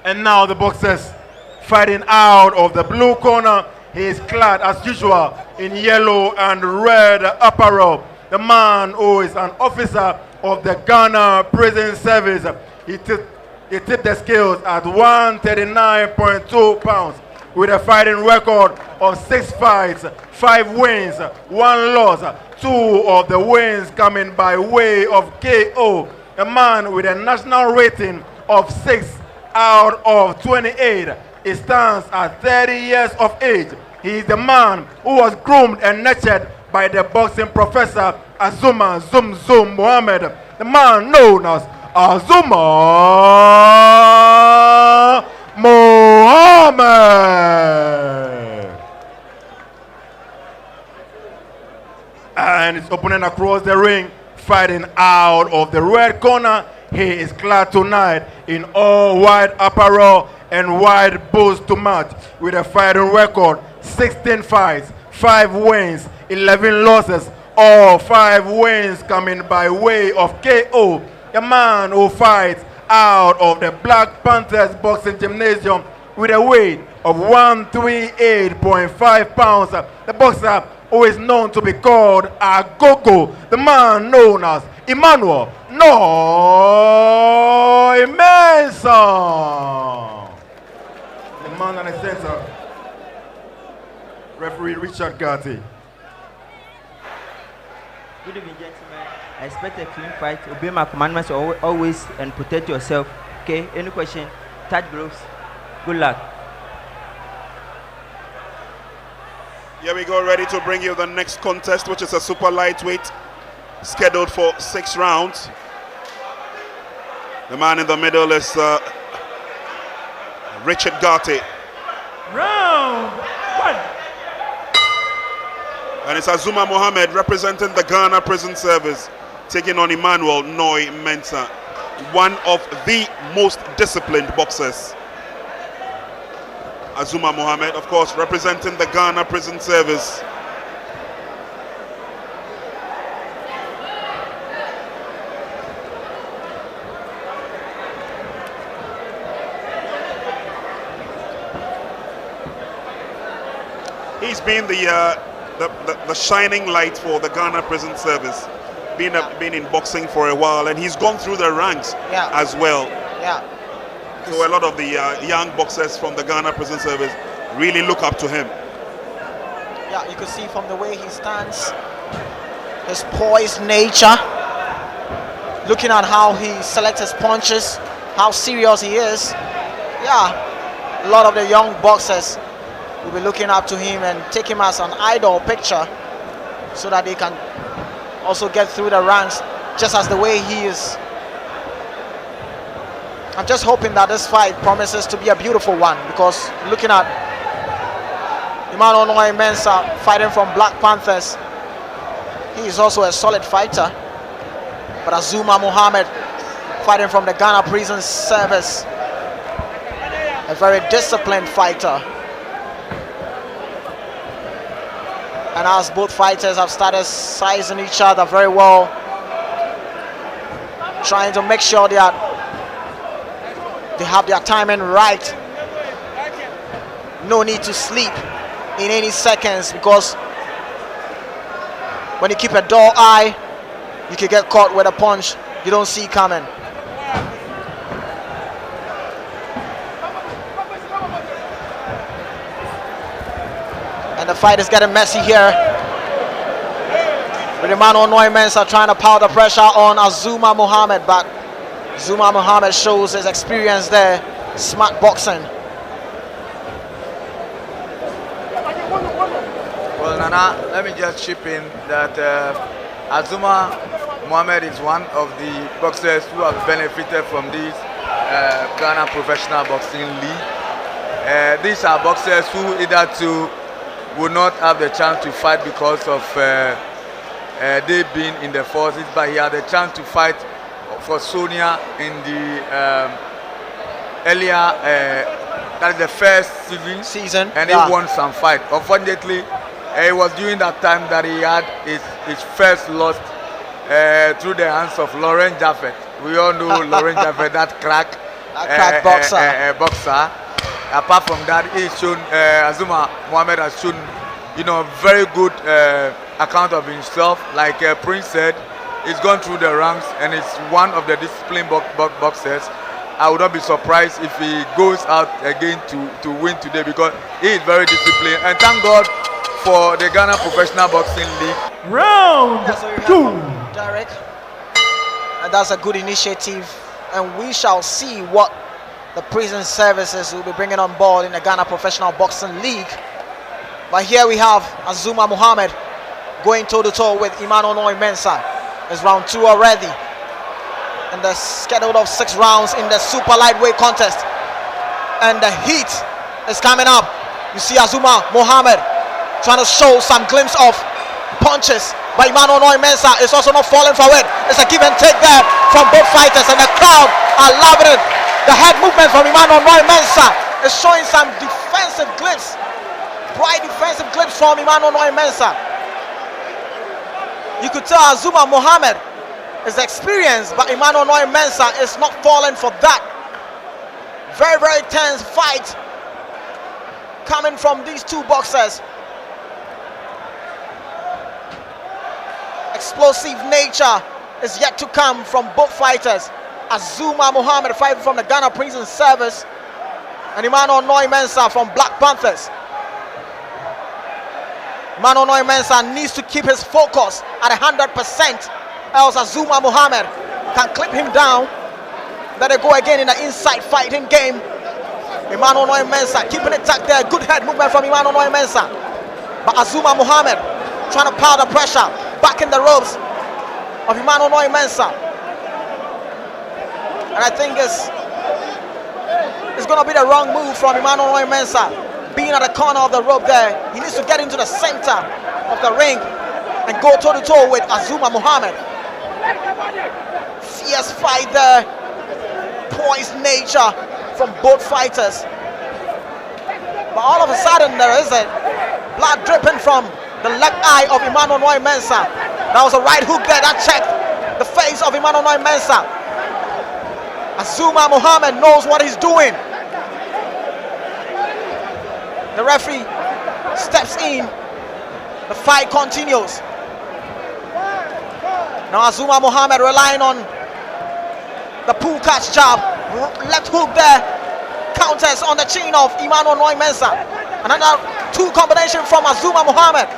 And now the boxers fighting out of the blue corner. He is clad as usual in yellow and red apparel. The man who is an officer of the Ghana Prison Service. He tipped the scales at 139.2 pounds with a fighting record of 6 fights, 5 wins, 1 loss. 2 of the wins coming by way of KO. A man with a national rating of 6 out of 28. He stands at 30 years of age. He is the man who was groomed and nurtured by the boxing professor Azumah Mohammed. The man known as Azumah Mohammed. And his opponent across the ring, fighting out of the red corner. He is clad tonight in all white apparel and white boots to match with a fighting record 16 fights, 5 wins, 11 losses. All 5 wins coming by way of KO. A man who fights out of the Black Panthers boxing gymnasium with a weight of 138.5 pounds. The boxer who is known to be called Agogo, the man known as Emmanuel Noi Mensah. The man on the center, referee Richard Gatti. Good evening, gentlemen. I expect a clean fight. Obey my commandments always and protect yourself. Okay, any question? Touch gloves. Good luck. Here we go, ready to bring you the next contest, which is a super lightweight, scheduled for 6 rounds. The man in the middle is Richard Gatti. Round 1. And it's Azumah Mohammed representing the Ghana Prison Service, taking on Emmanuel Noi Mensah, one of the most disciplined boxers. Azumah Mohammed, of course, representing the Ghana Prison Service. He's been the shining light for the Ghana Prison Service. Been in boxing for a while, and he's gone through the ranks as well. Yeah. So a lot of the young boxers from the Ghana Prison Service really look up to him. Yeah, you can see from the way he stands, his poised nature, looking at how he selects his punches, how serious he is. Yeah, a lot of the young boxers will be looking up to him and take him as an idol picture so that they can also get through the ranks just as the way he is. I'm just hoping that this fight promises to be a beautiful one, because looking at Emmanuel Noi Mensah fighting from Black Panthers, he is also a solid fighter. But Azumah Mohammed fighting from the Ghana Prison Service, a very disciplined fighter. And as both fighters have started sizing each other very well, trying to make sure they have their timing right. No need to sleep in any seconds, because when you keep a dull eye, you can get caught with a punch you don't see coming. And the fight is getting messy here, with Emmanuel Noi Mensah trying to pile the pressure on Azumah Mohammed, but Azumah Mohammed shows his experience there. Smart boxing. Well, Nana, let me just chip in that Azumah Mohammed is one of the boxers who have benefited from this Ghana Professional Boxing League. These are boxers who either would not have the chance to fight because of they being in the forces, but he had the chance to fight for Sonia in the earlier, that is the first season, and he won some fight. Unfortunately, it was during that time that he had his first loss through the hands of Laurent Jaffet. We all know Laurent Jaffet, that crack boxer. Mensah. Apart from that, Azumah Mohammed has shown, very good account of himself. Like Prince said, he's gone through the ranks and is one of the disciplined boxers. I would not be surprised if he goes out again to win today, because he is very disciplined. And thank God for the Ghana Professional Boxing League. Round That's what you have two. from Derek. And that's a good initiative. And we shall see what the prison services will be bringing on board in the Ghana Professional Boxing League. But here we have Azumah Mohammed going toe-to-toe with Emmanuel Noi Mensah. It's round 2 already. And the schedule of 6 rounds in the super lightweight contest. And the heat is coming up. You see Azumah Mohammed trying to show some glimpse of punches. But Emmanuel Noi Mensah is also not falling for it. It's a give and take there from both fighters, and the crowd are loving it. The head movement from Emmanuel Noi Mensah is showing some defensive glimpse. Bright defensive glimpse from Emmanuel Noi Mensah. You could tell Azumah Mohammed is experienced, but Emmanuel Noi Mensah is not falling for that. Very, very tense fight coming from these two boxers. Explosive nature is yet to come from both fighters. Azumah Mohammed fighting from the Ghana Prison Service, and Emmanuel Noi Mensah from Black Panthers. Emmanuel Noi Mensah needs to keep his focus at 100%, else Azumah Mohammed can clip him down. Then they go again in the inside fighting game. Emmanuel Noi Mensah keeping it tucked there. Good head movement from Emmanuel Noi Mensah. But Azumah Mohammed trying to pile the pressure back in the ropes of Emmanuel Noi Mensah. And I think it's going to be the wrong move from Emmanuel Noi Mensah. Being at the corner of the rope there, he needs to get into the center of the ring and go toe-to-toe with Azumah Mohammed. Fierce fight there. Poised nature from both fighters. But all of a sudden there is a blood dripping from the left eye of Emmanuel Noi Mensah. That was a right hook there that checked the face of Emmanuel Noi Mensah. Azumah Mohammed knows what he's doing. The referee steps in. The fight continues. Now Azumah Mohammed relying on the pull catch jab. Left hook there. Counters on the chin of Emmanuel Noi Mensah. Another 2 combination from Azumah Mohammed.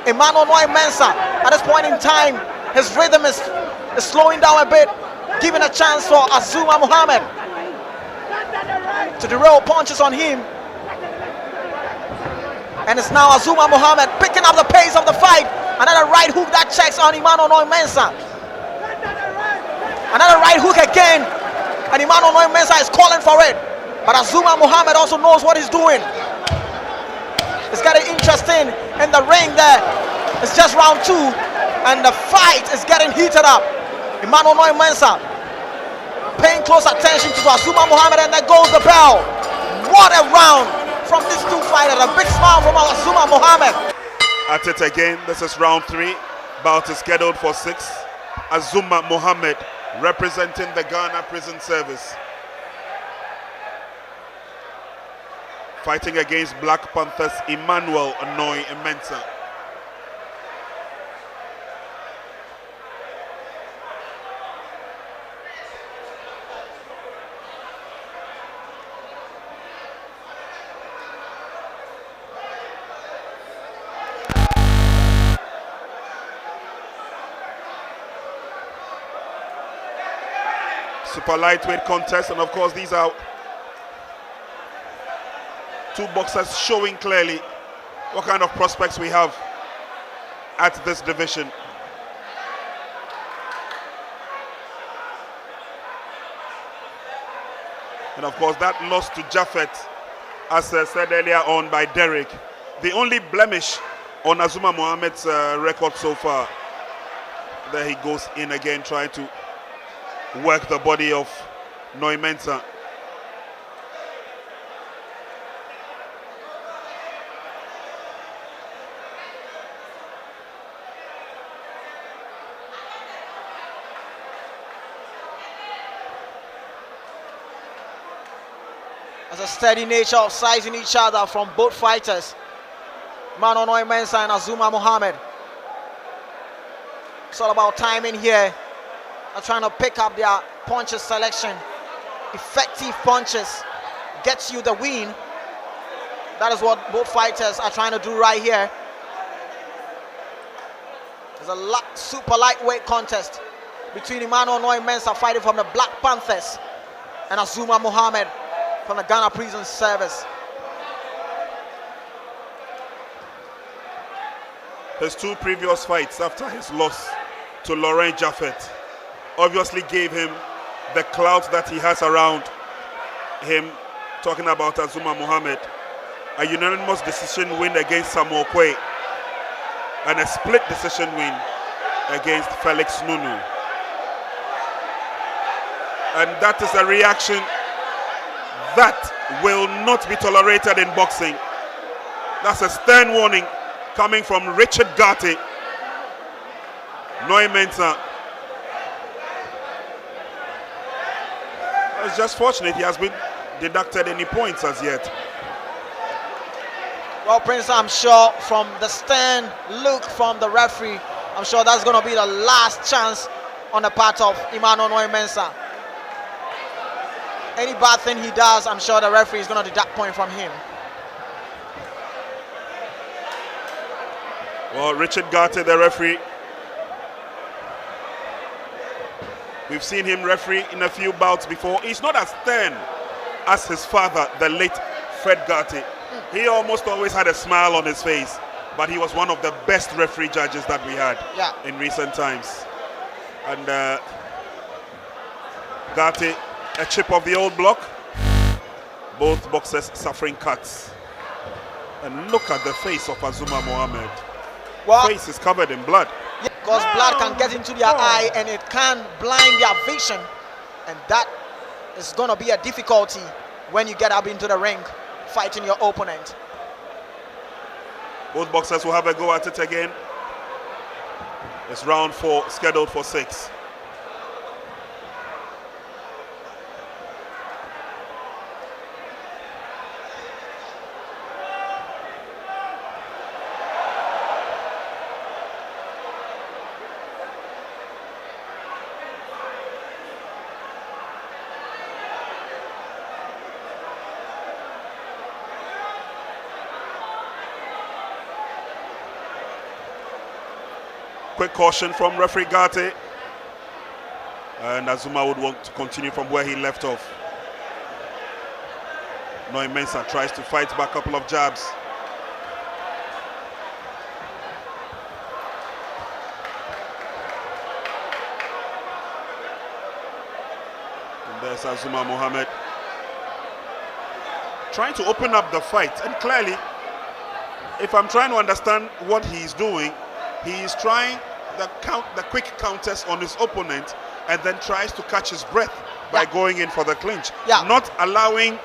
Emmanuel Noi Mensah at this point in time, his rhythm is slowing down a bit, giving a chance for Azumah Mohammed to derail punches on him. And it's now Azumah Mohammed picking up the pace of the fight. Another right hook that checks on Emmanuel Noi Mensah. Another right hook again, and Emmanuel Noi Mensah is calling for it. But Azumah Mohammed also knows what he's doing. It's getting interesting in the ring there. It's just round 2, and the fight is getting heated up. Emmanuel Noi Mensah paying close attention to Azumah Mohammed, and there goes the bell. What a round from these two fighters. A big smile from Azumah Mohammed. At it again, this is round 3. Bout is scheduled for 6. Azumah Mohammed representing the Ghana Prison Service, fighting against Black Panthers Emmanuel Noi Mensah. Super lightweight contest, and of course these are two boxers showing clearly what kind of prospects we have at this division. And of course that loss to Jaffet, as said earlier on by Derek, the only blemish on Azumah Mohammed's record so far. There he goes in again, trying to work the body of Noi Mensah. There's a steady nature of sizing each other from both fighters. Emmanuel Noi Mensah and Azumah Mohammed. It's all about timing here. They're trying to pick up their punches selection. Effective punches gets you the win. That is what both fighters are trying to do right here. There's a super lightweight contest between Emmanuel Noi Mensah fighting from the Black Panthers and Azumah Mohammed from the Ghana Prison Service. His 2 previous fights after his loss to Laurent Jaffet obviously gave him the clout that he has around him. Talking about Azumah Mohammed, a unanimous decision win against Samuel Kwei and a split decision win against Felix Nunu. And that is a reaction that will not be tolerated in boxing. That's a stern warning coming from Richard Gatti. Noi Mensah. It's just fortunate he has been deducted any points as yet. Well, Prince, I'm sure from the stern look from the referee, I'm sure that's going to be the last chance on the part of Emmanuel Noi Mensah. Any bad thing he does, I'm sure the referee is going to deduct point from him. Well, Richard Gatti, the referee, we've seen him referee in a few bouts before. He's not as stern as his father, the late Fred Gatti. He almost always had a smile on his face, but he was one of the best referee judges that we had in recent times. And Gatti, a chip of the old block. Both boxers suffering cuts. And look at the face of Azumah Mohammed. Well, Face is covered in blood. Because blood can get into their eye and it can blind their vision. And that is going to be a difficulty when you get up into the ring fighting your opponent. Both boxers will have a go at it again. It's round 4, scheduled for 6. Quick caution from referee Gatti. And Azumah would want to continue from where he left off. Noi Mensah tries to fight back a couple of jabs. And there's Azumah Mohammed trying to open up the fight. And clearly, if I'm trying to understand what he's doing, he is trying the quick counters on his opponent and then tries to catch his breath by going in for the clinch. Not allowing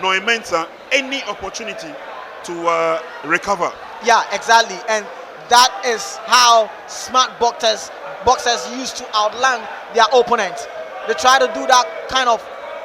Noi Mensah any opportunity to recover. Yeah, exactly. And that is how smart boxers used to outland their opponent. They try to do that kind of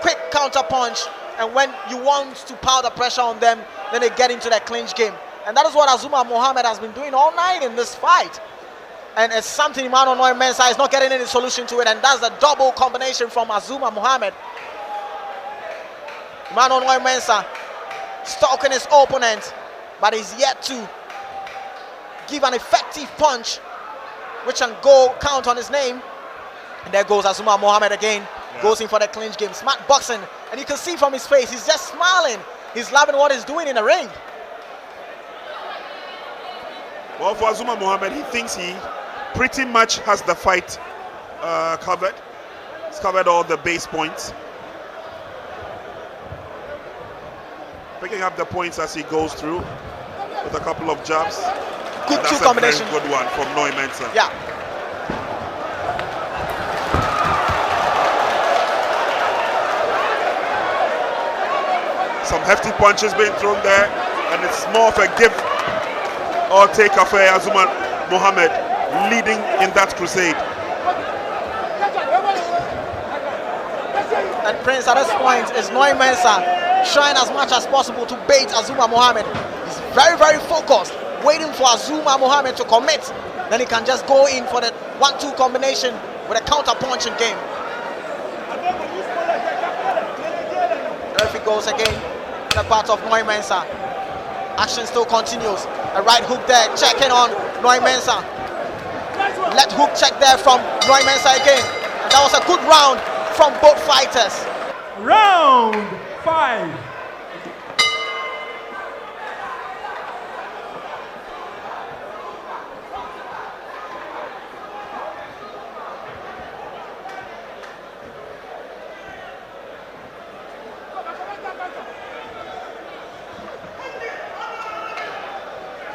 quick counter punch, and when you want to pile the pressure on them, then they get into that clinch game. And that is what Azumah Mohammed has been doing all night in this fight. And it's something Emmanuel Noi Mensah is not getting any solution to it, and that's the double combination from Azumah Mohammed. Emmanuel Noi Mensah stalking his opponent, but he's yet to give an effective punch which can go count on his name. And there goes Azumah Mohammed again, goes in for the clinch game. Smart boxing, and you can see from his face, he's just smiling. He's loving what he's doing in the ring. Well, for Azumah Mohammed, he thinks he pretty much has the fight covered. He's covered all the base points. Picking up the points as he goes through with a couple of jabs. Good two combination. Very good one from Noi Mensah. Yeah. Some hefty punches being thrown there, and it's more of a give or take affair. Azumah Mohammed leading in that crusade. And Prince, at this point, is Noi Mensah trying as much as possible to bait Azumah Mohammed. He's very, very focused, waiting for Azumah Mohammed to commit. Then he can just go in for the 1-2 combination with a counter-punching game. There he goes again, the part of Noi Mensah. Action still continues. A right hook there, checking on Noi Mensah. Left hook check there from Noi Mensah again. And that was a good round from both fighters. Round 5.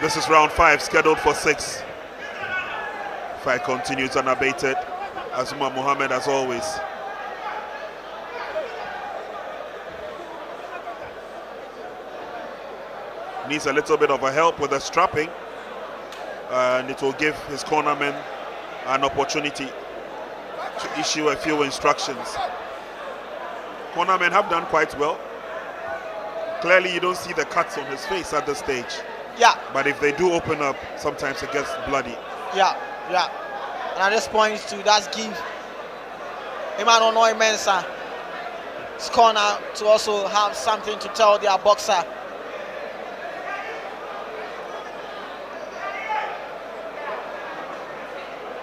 This is round 5, scheduled for 6. Fight continues unabated. Azumah Mohammed as always. Needs a little bit of a help with the strapping, and it will give his cornermen an opportunity to issue a few instructions. Cornermen have done quite well. Clearly you don't see the cuts on his face at this stage. Yeah. But if they do open up, sometimes it gets bloody. Yeah. And at this point, to just give Emmanuel Noi Mensah his corner to also have something to tell their boxer.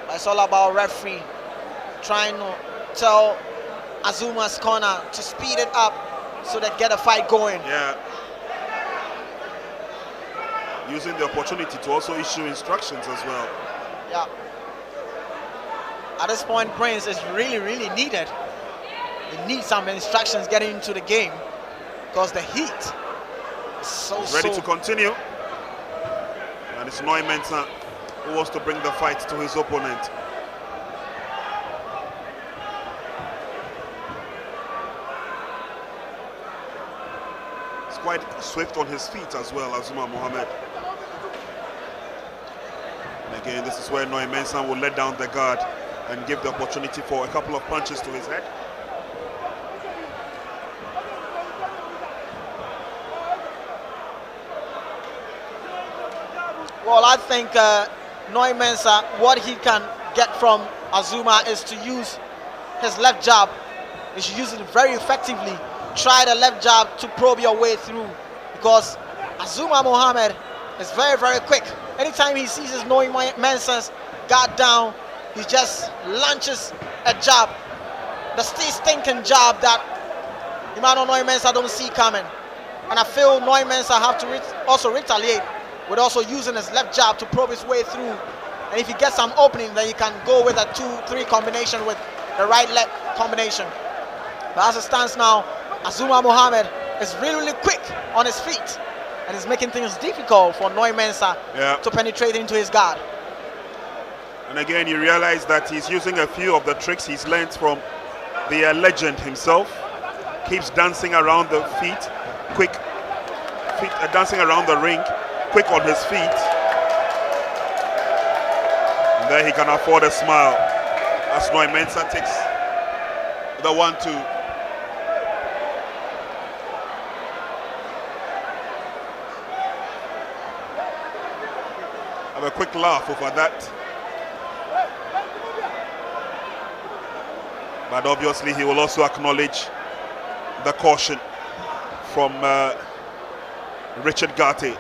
But it's all about referee trying to tell Azumah's corner to speed it up so they get a fight going. Yeah. Using the opportunity to also issue instructions as well. Yeah. At this point, Prince is really, really needed. He needs some instructions getting into the game because the heat is so ready to continue. And it's Noi Mensah who wants to bring the fight to his opponent. He's quite swift on his feet as well, Azumah Mohammed. And again, this is where Noi Mensah will let down the guard and give the opportunity for a couple of punches to his head. Well, I think Noi Mensah, what he can get from Azumah is to use his left jab. He should use it very effectively. Try the left jab to probe your way through, because Azumah Mohammed is very, very quick. Anytime he sees his Noi Mensah's guard down, he just launches a jab. The stinking jab that Emmanuel Noi Mensah don't see coming. And I feel Noi Mensah have to also retaliate with also using his left jab to probe his way through. And if he gets some opening, then he can go with a 2-3 combination with the right-left combination. But as it stands now, Azumah Mohammed is really, really quick on his feet. And is making things difficult for Noi Mensah to penetrate into his guard. And again, you realize that he's using a few of the tricks he's learned from the legend himself. Keeps dancing around the feet, dancing around the ring, quick on his feet. And there he can afford a smile as Noi Mensah takes the 1-2. Have a quick laugh over that. But obviously he will also acknowledge the caution from Richard Garte.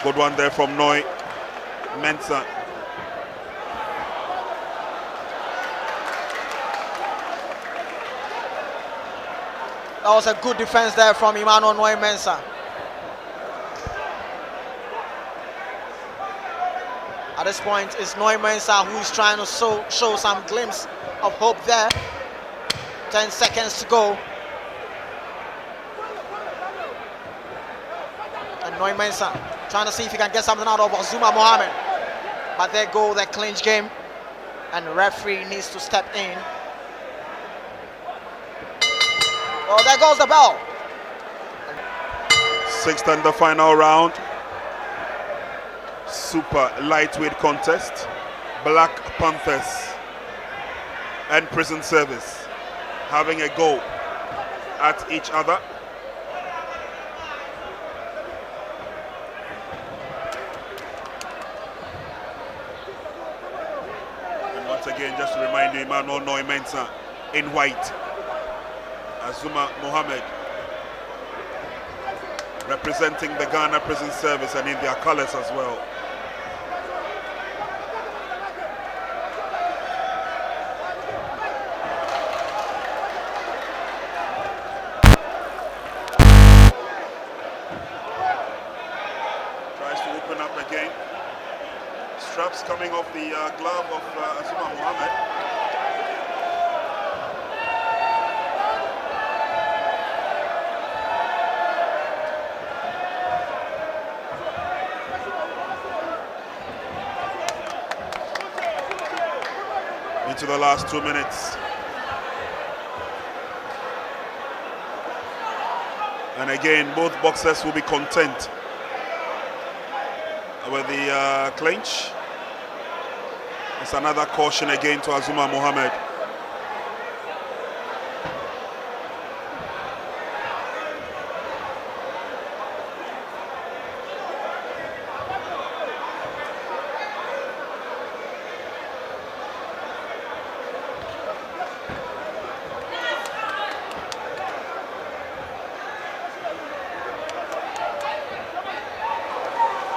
Good one there from Noi Mensah. That was a good defense there from Emmanuel Noi Mensah. At this point, it's Noi Mensah who is trying to show some glimpse of hope there. 10 seconds to go. And Noi Mensah trying to see if he can get something out of Azumah Mohammed. But there go the clinch game. And the referee needs to step in. Oh, there goes the bell. 6th and the final round. Super lightweight contest. Black Panthers and Prison Service having a go at each other. And once again, just to remind you, Emmanuel Noi Mensah in white. Azumah Mohammed representing the Ghana Prison Service and in their colors as well. Tries to open up again. Straps coming off the glove of Azumah Mohammed. Into the last 2 minutes. And again, both boxers will be content with the clinch. It's another caution again to Azumah Mohammed.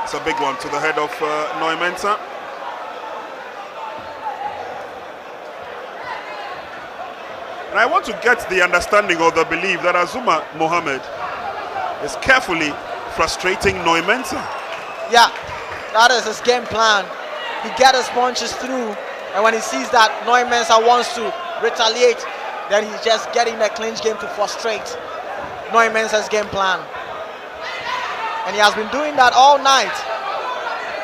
It's a big one to the head of Noi Mensah. And I want to get the understanding or the belief that Azumah Mohammed is carefully frustrating Noi Mensah. Yeah, that is his game plan. He gets his punches through, and when he sees that Noi Mensah wants to retaliate, then he's just getting the clinch game to frustrate Noi Mensah's game plan. And he has been doing that all night.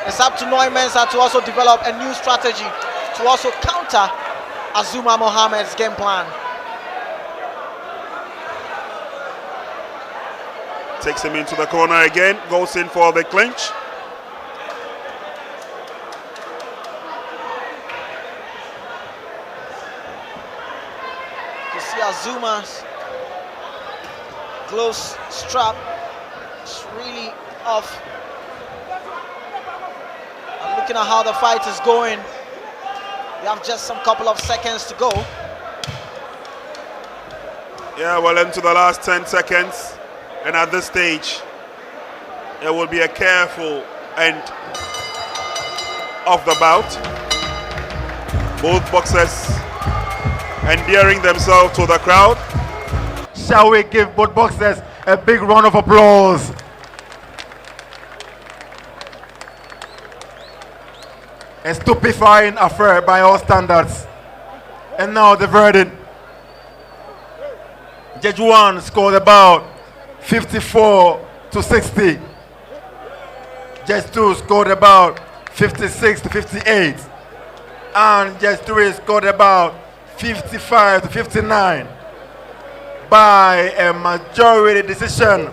It's up to Noi Mensah to also develop a new strategy to also counter Azumah Mohammed's game plan. Takes him into the corner again, goes in for the clinch. You see Azumah's close strap. It's really off. I'm looking at how the fight is going. We have just some couple of seconds to go. Yeah, well into the last 10 seconds. And at this stage, it will be a careful end of the bout. Both boxers endearing themselves to the crowd. Shall we give both boxers a big round of applause? A stupefying affair by all standards. And now the verdict. Judge 1 scored about 54-60. Judge 2 scored about 56-58. And Judge 3 scored about 55-59. By a majority decision,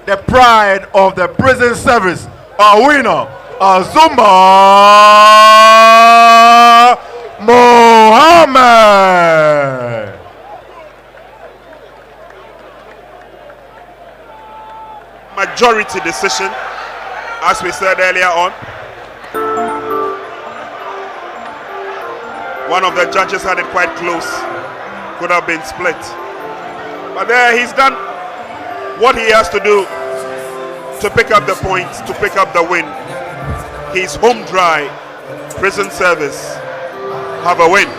the pride of the prison service, our winner, Azumah Mohammed. Majority decision, as we said earlier on. One of the judges had it quite close, could have been split. But there he's done what he has to do to pick up the points, to pick up the win. He's home dry. Prison service have a win.